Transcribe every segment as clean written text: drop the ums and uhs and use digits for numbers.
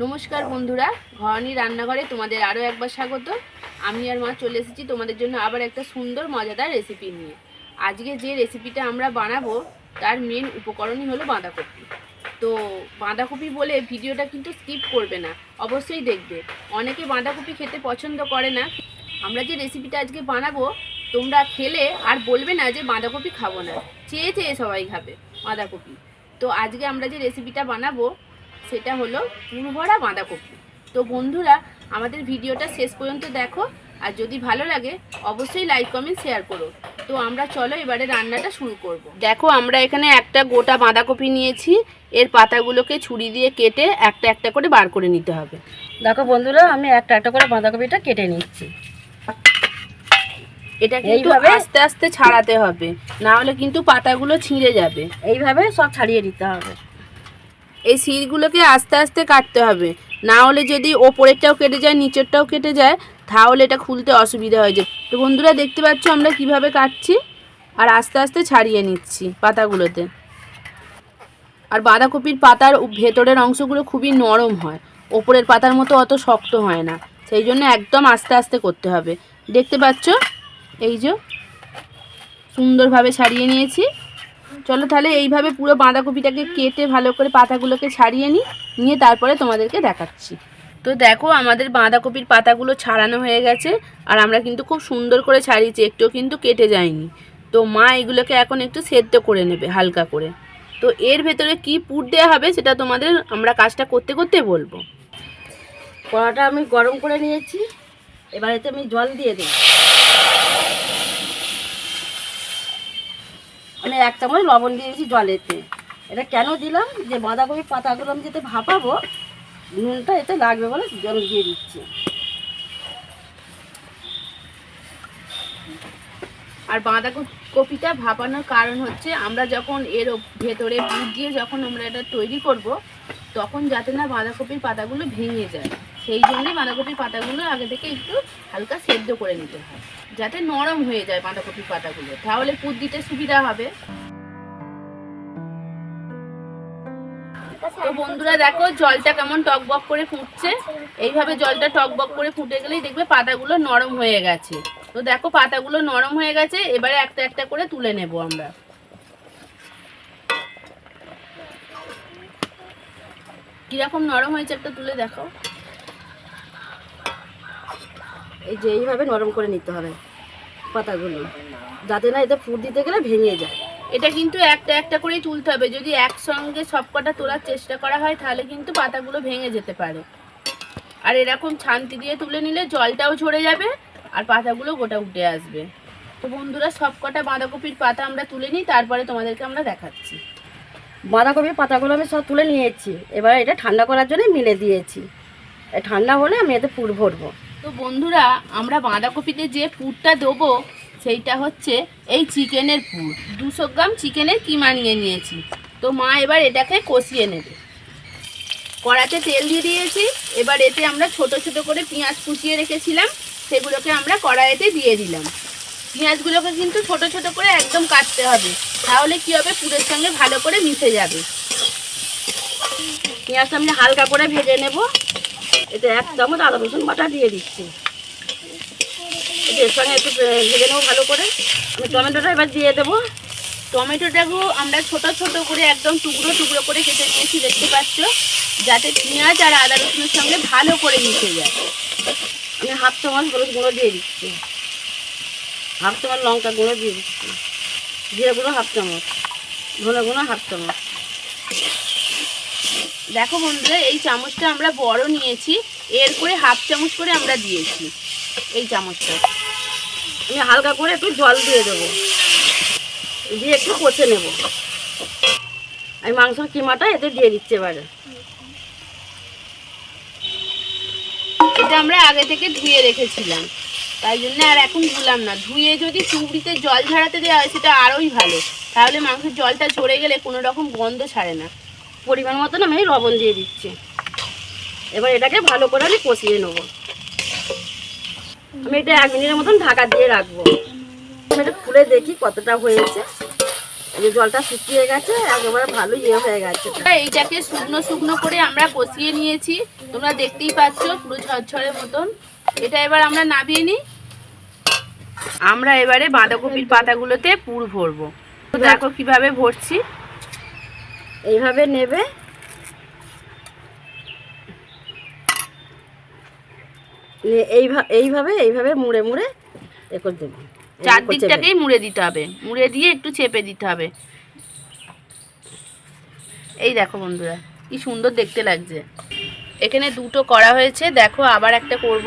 নমস্কার বন্ধুরা, ঘরনি রান্নাঘরে তোমাদের আরও একবার স্বাগত। আমি আর মা চলে এসেছি তোমাদের জন্য আবার একটা সুন্দর মজাদার রেসিপি নিয়ে। আজকে যে রেসিপিটা আমরা বানাবো তার মেন উপকরণই হলো বাঁধাকপি। তো বাঁধাকপি বলে ভিডিওটা কিন্তু স্কিপ করবে না, অবশ্যই দেখবে। অনেকে বাঁধাকপি খেতে পছন্দ করে না। আমরা যে রেসিপিটা আজকে বানাবো তোমরা খেলে আর বলবে না যে বাঁধাকপি খাবো না, চেয়ে চেয়ে সবাই খাবে বাঁধাকপি। তো আজকে আমরা যে রেসিপিটা বানাবো সেটা হলো পুরভরা বাঁধাকপি। তো বন্ধুরা, আমাদের ভিডিওটা শেষ পর্যন্ত দেখো, আর যদি ভালো লাগে অবশ্যই লাইক কমেন্ট শেয়ার করো। তো আমরা চলো এবারে রান্নাটা শুরু করব। দেখো, আমরা এখানে একটা গোটা বাঁধাকপি নিয়েছি। এর পাতাগুলোকে ছুরি দিয়ে কেটে একটা একটা করে বার করে নিতে হবে। দেখো বন্ধুরা, আমি একটা একটা করে বাঁধাকপিটা কেটে নিচ্ছি। এটা কিন্তু আস্তে আস্তে ছাড়াতে হবে, না হলে কিন্তু পাতাগুলো ছিঁড়ে যাবে। এইভাবে সব ছাড়িয়ে দিতে হবে। এই শিরগুলোকে আস্তে আস্তে কাটতে হবে, না হলে যদি ওপরেরটাও কেটে যায় নিচেরটাও কেটে যায় তাহলে এটা খুলতে অসুবিধা হয়ে যায়। তো বন্ধুরা, দেখতে পাচ্ছ আমরা কিভাবে কাটছি, আর আস্তে আস্তে ছাড়িয়ে নিচ্ছি পাতাগুলোতে। আর বাঁধাকপির পাতার ভেতরের অংশগুলো খুবই নরম হয়, ওপরের পাতার মতো অত শক্ত হয় না, সেই জন্য একদম আস্তে আস্তে করতে হবে। দেখতে পাচ্ছ, এই যে সুন্দরভাবে ছাড়িয়ে নিয়েছি। চলো তাহলে এইভাবে পুরো বাঁধাকপিটাকে কেটে ভালো করে পাতাগুলোকে ছাড়িয়ে নিয়ে তারপরে তোমাদেরকে দেখাচ্ছি। তো দেখো, আমাদের বাঁধাকপির পাতাগুলো ছাড়ানো হয়ে গেছে, আর আমরা কিন্তু খুব সুন্দর করে ছাড়িয়েছি, একটুও কিন্তু কেটে যায়নি। তো মা এগুলোকে এখন একটু সেদ্ধ করে নেবে হালকা করে। তো এর ভেতরে কি পুর দেওয়া হবে সেটা তোমাদের আমরা কাজটা করতে করতে বলবো। কড়াটা আমি গরম করে নিয়েছি, এবার এতে আমি জল দিয়ে দিই। আমি 1 চামচ লবণ দিয়েছি জলেতে। এটা কেন দিলাম, যে বাঁধাকপির পাতাগুলো আমি যেতে ভাপাবো, নুনটা এতে লাগবে বলে জল দিয়ে দিচ্ছি। আর বাঁধাকপিটা ভাপানোর কারণ হচ্ছে, আমরা যখন এর ভেতরে পুর দিয়ে যখন আমরা এটা তৈরি করব তখন যাতে না বাঁধাকপির পাতাগুলো ভেঙে যায়, সেই জন্যই বাঁধাকপির পাতাগুলো আগে থেকে একটু হালকা সেদ্ধ করে নিতে হয়, যাতে নরম হয়ে যায় বাঁধাকপির পাতাগুলো, তাহলে পুর দিতে সুবিধা হবে। তো বন্ধুরা দেখো, জলটা কেমন টকবক করে ফুটছে। এইভাবে জলটা টকবক করে ফুটে গেলেই দেখবে পাতাগুলো নরম হয়ে গেছে। তো দেখো, পাতাগুলো নরম হয়ে গেছে, এবারে একটা একটা করে তুলে নেব আমরা। কিরকম নরম হয়েছে একটা তুলে দেখো। এই যে এইভাবে নরম করে নিতে হবে পাতাগুলো, যাতে না এতে ফুট দিতে গেলে ভেঙে যায়। এটা কিন্তু একটা একটা করেই তুলতে হবে, যদি একসঙ্গে সবকটা তোলার চেষ্টা করা হয় তাহলে কিন্তু পাতাগুলো ভেঙে যেতে পারে। আর এরকম ছান্তি দিয়ে তুলে নিলে জলটাও ঝরে যাবে আর পাতাগুলো গোটা উঠে আসবে। তো বন্ধুরা, সবকটা বাঁধাকপির পাতা আমরা তুলে নিই, তারপরে তোমাদেরকে আমরা দেখাচ্ছি। বাঁধাকপির পাতাগুলো আমি সব তুলে নিয়েছি, এবার এটা ঠান্ডা করার জন্য মিলে দিয়েছি। ঠান্ডা হলে আমি এতে পুর ভরবো। তো বন্ধুরা, আমরা বাঁধাকপিতে যে পুরটা দেবো সেইটা হচ্ছে এই চিকেনের পুর। 200 গ্রাম চিকেনের কিমা নিয়ে নিয়েছি। তো মা এবার এটাকে কষিয়ে নেবে। কড়াতে তেল দিয়ে দিয়েছি, এবার এতে আমরা ছোট ছোট করে পেঁয়াজ কুচিয়ে রেখেছিলাম, সেগুলোকে আমরা কড়াইতে দিয়ে দিলাম। পেঁয়াজগুলোকে কিন্তু ছোট ছোট করে একদম কাটতে হবে, তাহলে কি হবে, পুরের সঙ্গে ভালো করে মিশে যাবে। পেঁয়াজটা আমি হালকা করে ভেজে নেব। এতে 1 চামচ আদা রসুন বাটা দিয়ে দিচ্ছি। এর সঙ্গে একটু ভেজে নেবো ভালো করে। আমি টমেটোটা এবার দিয়ে দেবো। টমেটোটাকেও আমরা ছোট ছোট করে একদম টুকরো টুকরো করে কেটে নিয়েছি, দেখতে পাচ্ছ, যাতে পেঁয়াজ আর আদা রসুনের সঙ্গে ভালো করে মিশে যায়। আমি 1/2 চামচ হলুদ গুঁড়ো দিয়ে দিচ্ছি, 1/2 চামচ লঙ্কা গুঁড়ো দিয়ে দিচ্ছি, জিরে গুঁড়ো 1/2 চামচ, ধনে গুঁড়ো 1/2 চামচ। দেখো বন্ধুরা, এই চামচটা আমরা বড় নিয়েছি, এর করে 1/2 চামচ করে আমরা দিয়েছি এই চামচটা। আমি হালকা করে একটু জল দিয়ে দেবো, দিয়ে একটু কষে নেব। আমি মাংসের কিমাটা এতে দিয়ে দিচ্ছি এবারে। এটা আমরা আগে থেকে ধুয়ে রেখেছিলাম, তাই জন্য আর এখন ধুলাম না। ধুয়ে যদি চুবড়িতে জল ঝরাতে দেওয়া হয় সেটা আরোই ভালো, তাহলে মাংসের জলটা ঝরে গেলে কোনো রকম গন্ধ ছাড়ে না। পরিমাণ মতন আমি লবণ দিয়ে দিচ্ছি। এবার এটাকে ভালো করে আমি কষিয়ে নেব। আমি এটা 1 মিনিটের মতন ঢাকা দিয়ে রাখবো। আমি এটা খুলে দেখি কতটা হয়েছে। এই যে জলটা শুকিয়ে গেছে, একেবারে ভালো হয়ে গেছে। এইটাকে শুকনো শুকনো করে আমরা কষিয়ে নিয়েছি, তোমরা দেখতেই পাচ্ছ পুরো ঝরঝরের মতন। এটা এবার আমরা নামিয়ে নিই। আমরা এবারে বাঁধাকপির পাতাগুলোতে পুর ভরবো। দেখো কিভাবে ভরছি। এইভাবে নেবে, এইভাবে এইভাবে মুড়ে মুড়ে এ করে দেবো। চারদিকটাকেই মুড়ে দিতে হবে, মুড়ে দিয়ে একটু চেপে দিতে হবে। এই দেখো বন্ধুরা কি সুন্দর দেখতে লাগছে। এখানে দুটো করা হয়েছে, দেখো আবার একটা করব।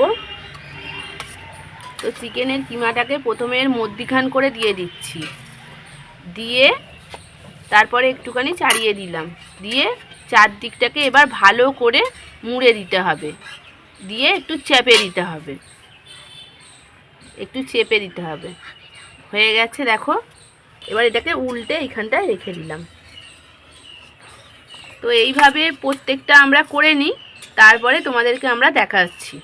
তো চিকেনের কিমাটাকে প্রথমে এর মধ্যিখান করে দিয়ে দিচ্ছি, দিয়ে তারপরে একটুখানি ছাড়িয়ে দিলাম, দিয়ে চারদিকটাকে এবার ভালো করে মুড়ে দিতে হবে, দিয়ে একটু চেপে দিতে হবে, একটু চেপে দিতে হবে। হয়ে গেছে দেখো। এবার এটাকে উল্টে এইখানটায় রেখে দিলাম। তো এইভাবে প্রত্যেকটা আমরা করে নিই, তারপরে তোমাদেরকে আমরা দেখাচ্ছি।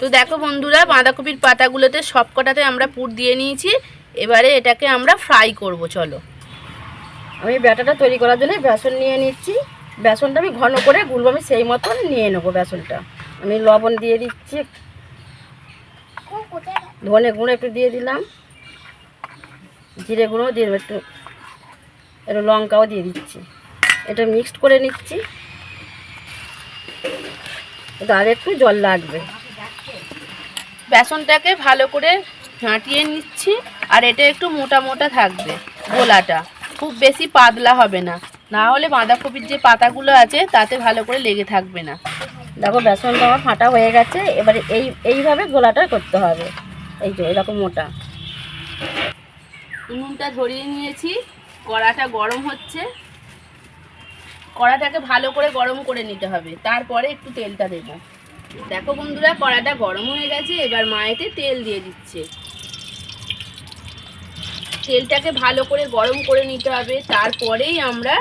তো দেখো বন্ধুরা, বাঁধাকপির পাতাগুলোতে সবকটাতে আমরা পুর দিয়ে নিয়েছি। এবারে এটাকে আমরা ফ্রাই করব। চলো, আমি ব্যাটাটা তৈরি করার জন্য বেসন নিয়ে নিচ্ছি। বেসনটা আমি ঘন করে গুলবো, আমি সেই মতন নিয়ে নেবো বেসনটা। আমি লবণ দিয়ে দিচ্ছি, ধনে গুঁড়ো একটু দিয়ে দিলাম, জিরে গুঁড়ো দিয়ে দেবো, একটু একটু লঙ্কাও দিয়ে দিচ্ছি। এটা মিক্সড করে নিচ্ছি। আর একটু জল লাগবে। বেসনটাকে ভালো করে ঝাঁটিয়ে নিচ্ছি। আর এটা একটু মোটা মোটা থাকবে গোলাটা, খুব বেশি পাতলা হবে না, না হলে বাঁধাকপির যে পাতাগুলো আছে তাতে ভালো করে লেগে থাকবে না। দেখো বেসনটা আমার ফাটা হয়ে গেছে। এবারে এইভাবে গোলাটা করতে হবে, এই যে এরকম মোটা। উনুনটা ধরিয়ে নিয়েছি, কড়াটা গরম হচ্ছে। কড়াটাকে ভালো করে গরম করে নিতে হবে, তারপরে একটু তেলটা দেবো। দেখো বন্ধুরা, কড়াটা গরম হয়ে গেছে। এবার মায়েতে তেল দিয়ে দিচ্ছে। তেলটাকে ভালো করে গরম করে নিতে হবে, তারপরেই আমরা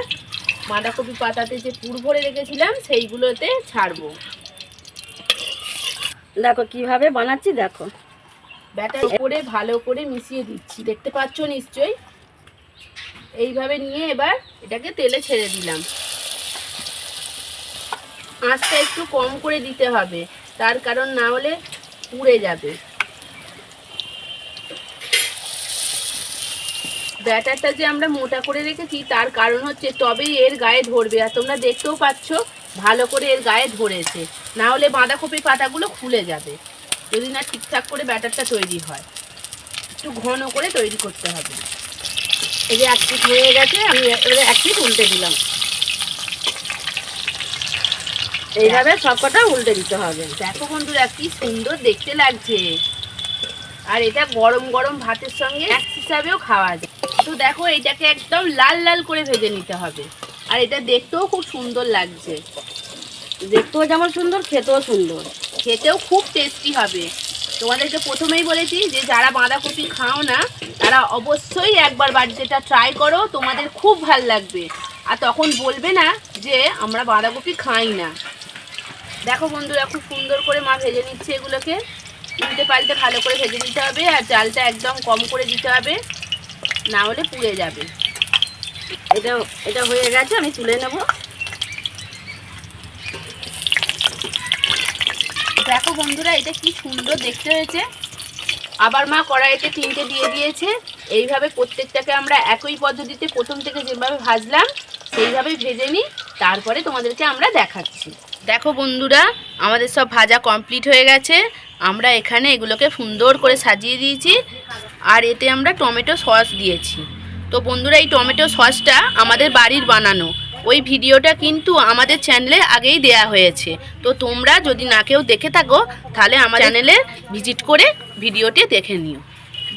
বাঁধাকপি পাতাতে যে পুর ভরে রেখেছিলাম সেইগুলোতে ছাড়বো। দেখো কিভাবে বানাচ্ছি, দেখো ব্যাটার উপরে ভালো করে মিশিয়ে দিচ্ছি, দেখতে পাচ্ছ নিশ্চয়ই। এইভাবে নিয়ে এবার এটাকে তেলে ছেড়ে দিলাম। আঁচটা একটু কম করে দিতে হবে, তার কারণ না হলে পুড়ে যাবে। ব্যাটারটা যে আমরা মোটা করে রেখেছি তার কারণ হচ্ছে তবেই এর গায়ে ধরবে। আর তোমরা দেখতেও পাচ্ছ ভালো করে এর গায়ে ধরেছে, না হলে বাঁধাকপির পাতাগুলো খুলে যাবে যদি না ঠিকঠাক করে ব্যাটারটা তৈরি হয়। একটু ঘন করে তৈরি করতে হবে। এই যে এক পিঠ হয়ে গেছে, আমি এবারে এক পিঠ উল্টে দিলাম। এইভাবে সবকটা উল্টে দিতে হবে। দেখো বন্ধুরা কি সুন্দর দেখতে লাগছে। আর এটা গরম গরম ভাতের সঙ্গে এক হিসাবেও খাওয়া যায়। তো দেখো এটাকে একদম লাল লাল করে ভেজে নিতে হবে। আর এটা দেখতেও খুব সুন্দর লাগছে, দেখতেও যেমন সুন্দর, খেতেও সুন্দর, খেতেও খুব টেস্টি হবে। তোমাদেরকে প্রথমেই বলেছি যে যারা বাঁধাকপি খাও না তারা অবশ্যই একবার বাড়িতে এটা ট্রাই করো, তোমাদের খুব ভাল লাগবে। আর তখন বলবে না যে আমরা বাঁধাকপি খাই না। দেখো বন্ধুরা খুব সুন্দর করে মা ভেজে নিচ্ছে এগুলোকে। উল্টে পাল্টে ভালো করে ভেজে নিতে হবে, আর জালটা একদম কম করে দিতে হবে, না হলে পুড়ে যাবে। এটা হয়ে গেছে, আমি তুলে নেব। দেখো বন্ধুরা এটা কি সুন্দর দেখতে হয়েছে। আবার মা কড়াইতে তিনটে দিয়ে দিয়েছে। এইভাবে প্রত্যেকটাকে আমরা একই পদ্ধতিতে প্রথম থেকে যেভাবে ভাজলাম সেইভাবেই ভেজে নিই, তারপরে তোমাদেরকে আমরা দেখাচ্ছি। দেখো বন্ধুরা আমাদের সব ভাজা কমপ্লিট হয়ে গেছে। আমরা এখানে এগুলোকে সুন্দর করে সাজিয়ে দিয়েছি, আর এতে আমরা টমেটো সস দিয়েছি। তো বন্ধুরা এই টমেটো সসটা আমাদের বাড়ির বানানো, ওই ভিডিওটা কিন্তু আমাদের চ্যানেলে আগেই দেয়া হয়েছে। তো তোমরা যদি না কেউ দেখে থাকো তাহলে আমার চ্যানেলে ভিজিট করে ভিডিওটি দেখে নিও।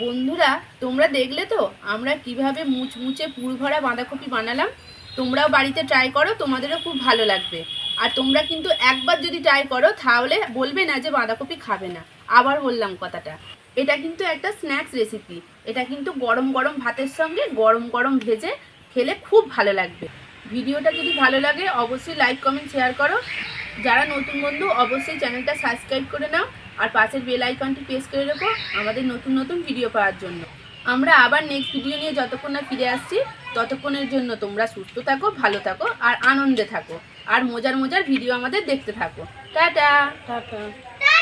বন্ধুরা তোমরা দেখলে তো আমরা কিভাবে মুচমুচে পুর ভরা বাঁধাকপি বানালাম। তোমরাও বাড়িতে ট্রাই করো, তোমাদেরও খুব ভালো লাগবে। আর তোমরা কিন্তু একবার যদি ট্রাই করো তাহলে বলবে না যে বাঁধাকপি খাবে না। আবার বললাম কথাটা, এটা কিন্তু একটা স্ন্যাক্স রেসিপি। এটা কিন্তু গরম গরম ভাতের সঙ্গে গরম গরম ভেজে খেলে খুব ভালো লাগবে। ভিডিওটা যদি ভালো লাগে অবশ্যই লাইক কমেন্ট শেয়ার করো। যারা নতুন বন্ধু অবশ্যই চ্যানেলটা সাবস্ক্রাইব করে নাও, আর পাশের বেল আইকনটি প্রেস করে রেখো আমাদের নতুন নতুন ভিডিও পাওয়ার জন্য। আমরা আবার নেক্সট ভিডিও নিয়ে যতক্ষণ না ফিরে আসছি ততক্ষণের জন্য তোমরা সুস্থ থাকো, ভালো থাকো আর আনন্দে থাকো, আর মজার মজার ভিডিও আমাদের দেখতে থাকো। টাটা। টাটা।